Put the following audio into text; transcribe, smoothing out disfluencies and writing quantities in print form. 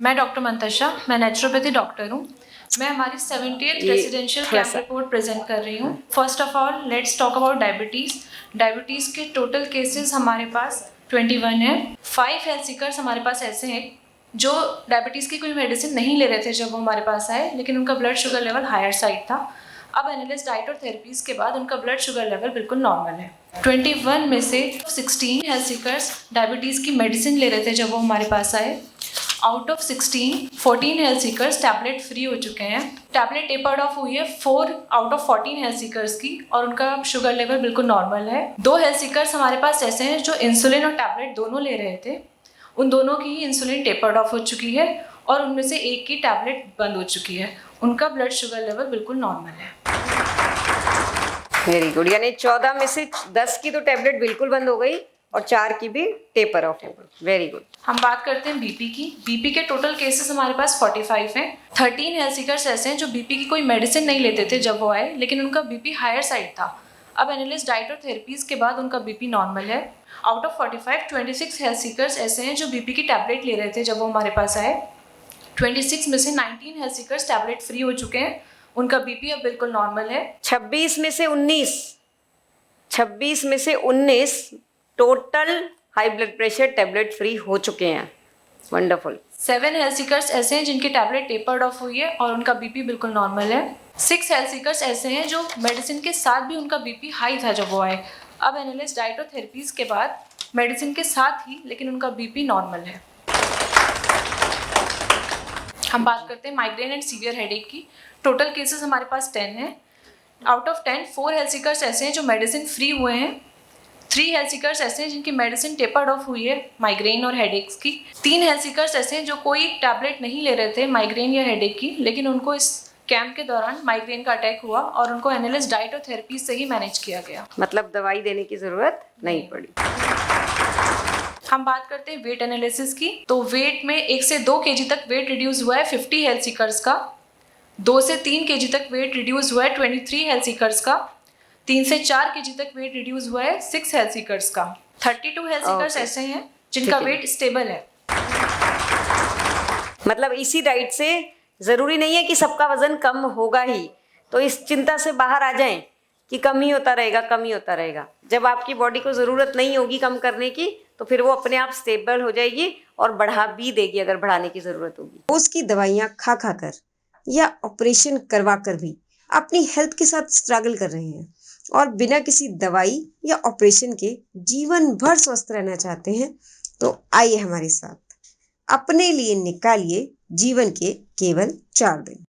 मैं डॉक्टर मंतशा, मैं naturopathy doctor हूँ। मैं हमारी 70th residential camp report present कर रही हूँ। First of all let's talk about diabetes. Diabetes के टोटल केसेस हमारे पास 21 है। 5 हेल्थ सीकर्स हमारे पास ऐसे हैं जो डायबिटीज़ की कोई मेडिसिन नहीं ले रहे थे जब वो हमारे पास आए, लेकिन उनका blood sugar level higher side था। अब एनालिसिस डाइट और थेरेपीज़ के बाद उनका ब्लड शुगर लेवल बिल्कुल नॉर्मल है। 21 में से 16 हेल्थ सीकर्स डायबिटीज़ की मेडिसिन ले रहे थे जब वो हमारे पास आए। Out of 16, 14 health seekers tablet free हो चुके हैं। टैबलेट टेपर्ड ऑफ हुई है 4 आउट ऑफ 14 हेल्थ सीकर्स की, और उनका शुगर लेवल बिल्कुल नॉर्मल है। 2 हेल्थ सीकर्स हमारे पास ऐसे हैं जो इंसुलिन और टैबलेट दोनों ले रहे थे। उन दोनों की ही इंसुलिन टेपर्ड ऑफ हो चुकी है और उनमें से एक की टैबलेट बंद हो चुकी है। उनका ब्लड शुगर लेवल बिल्कुल नॉर्मल है। Very good. यानी 14 में से 10 की तो टैबलेट बिल्कुल बंद हो गई और 4 की भी टेपर ऑफ हो गई। Very good. हम बात करते हैं बीपी की। बीपी के टोटल केसेस हमारे पास 45 हैं। 13 हेल्थ सीकर्स ऐसे हैं जो बीपी की कोई मेडिसिन नहीं लेते थे जब वो आए, लेकिन उनका बीपी हायर साइड था। अब एनालिसिस डाइट और थेरेपीज के बाद उनका बीपी नॉर्मल है। आउट ऑफ 45, 26 हेल्थ सीकर्स ऐसे हैं जो बीपी की टैबलेट ले रहे थे जब वो हमारे पास आए। 26 में से 19 हेल्थ सीकर्स टैबलेट फ्री हो चुके हैं। उनका बीपी अब बिल्कुल नॉर्मल है। 26 में से 19 total high blood pressure tablet free हो चुके हैं। वंडरफुल। 7 हेल्थ सीकर्स ऐसे हैं जिनकी टैबलेट टेपर्ड ऑफ हुई है और उनका बीपी बिल्कुल नॉर्मल है। 6 हेल्थ सीकर्स ऐसे हैं जो मेडिसिन के साथ भी उनका बीपी हाई था जब वो आए। अब एनालिसिस डाइट और थेरेपीज के बाद मेडिसिन के साथ ही लेकिन उनका बीपी नॉर्मल है। हम बात करते हैं माइग्रेन एंड सीवियर हेडेक की। टोटल केसेस हमारे पास 10 हैं। आउट ऑफ 10, 4 हेल्थ सीकर्स ऐसे हैं जो मेडिसिन फ्री हुए हैं। 3 हेल्थ सीकर्स ऐसे हैं जिनकी मेडिसिन टेपर्ड ऑफ हुई है माइग्रेन और हेडेक्स की। 3 हेल्थ सीकर्स ऐसे हैं जो कोई टैबलेट नहीं ले रहे थे माइग्रेन या हेडेक की, लेकिन उनको इस कैंप के दौरान माइग्रेन का अटैक हुआ और उनको एनालिसिस डाइट और थेरेपी से ही मैनेज किया गया। मतलब दवाई देने की जरूरत नहीं पड़ी। हम बात करते हैं वेट एनालिसिस की। तो वेट में 1 से 2 केजी तक वेट रिड्यूस हुआ है 50 हेल्थ सीकर्स का। 2 से 3 केजी तक वेट रिड्यूस हुआ है 23 हेल्थ सीकर्स का। 3 से 4 केजी तक वेट रिड्यूस हुआ है 6 हेल्थ सीकर्स का। 32 हेल्थ सीकर्स ऐसे हैं जिनका वेट स्टेबल है। मतलब इसी डाइट से जरूरी नहीं है कि सबका वजन कम होगा ही, तो इस चिंता से बाहर आ जाएं कि कम ही होता रहेगा। जब आपकी बॉडी को जरूरत नहीं होगी कम करने की, तो फिर वो अपने आप स्टेबल हो जाएगी और बढ़ा भी देगी अगर बढ़ाने की जरूरत होगी। रोज की दवाइयाँ खा कर या ऑपरेशन करवा कर भी अपनी हेल्थ के साथ स्ट्रगल कर रहे हैं और बिना किसी दवाई या ऑपरेशन के जीवन भर स्वस्थ रहना चाहते हैं, तो आइए हमारे साथ अपने लिए निकालिए जीवन के केवल 4 दिन।